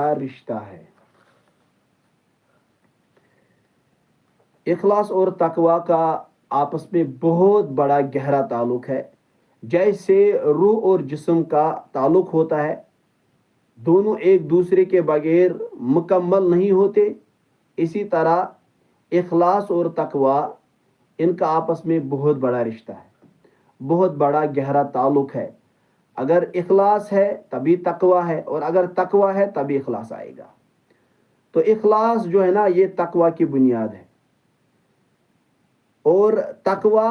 رشتہ ہے۔ اخلاص اور تقوی کا آپس میں بہت بڑا گہرا تعلق ہے۔ جیسے روح اور جسم کا تعلق ہوتا ہے، دونوں ایک دوسرے کے بغیر مکمل نہیں ہوتے، اسی طرح اخلاص اور تقوی ان کا آپس میں بہت بڑا رشتہ ہے، بہت بڑا گہرا تعلق ہے۔ اگر اخلاص ہے تبھی تقوی ہے، اور اگر تقوی ہے تبھی اخلاص آئے گا۔ تو اخلاص جو ہے نا یہ تقوی کی بنیاد ہے، اور تقوی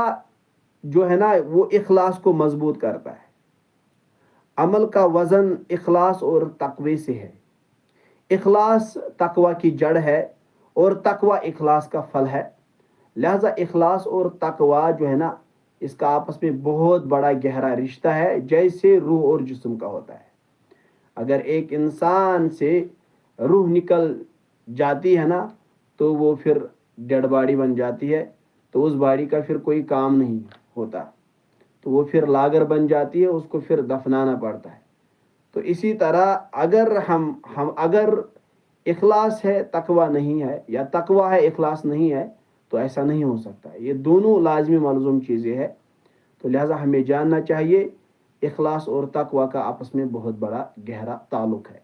جو ہے نا وہ اخلاص کو مضبوط کرتا ہے۔ عمل کا وزن اخلاص اور تقوی سے ہے۔ اخلاص تقوی کی جڑ ہے، اور تقوی اخلاص کا پھل ہے۔ لہذا اخلاص اور تقوی جو ہے نا اس کا آپس میں بہت بڑا گہرا رشتہ ہے، جیسے روح اور جسم کا ہوتا ہے۔ اگر ایک انسان سے روح نکل جاتی ہے نا تو وہ پھر ڈیڈ باڈی بن جاتی ہے، تو اس باڈی کا پھر کوئی کام نہیں ہوتا، تو وہ پھر لاگر بن جاتی ہے، اس کو پھر دفنانا پڑتا ہے۔ تو اسی طرح اگر ہم اگر اخلاص ہے تقوی نہیں ہے، یا تقوی ہے اخلاص نہیں ہے، تو ایسا نہیں ہو سکتا۔ یہ دونوں لازمی ملزوم چیزیں ہیں۔ تو لہٰذا ہمیں جاننا چاہیے اخلاص اور تقوی کا آپس میں بہت بڑا گہرا تعلق ہے۔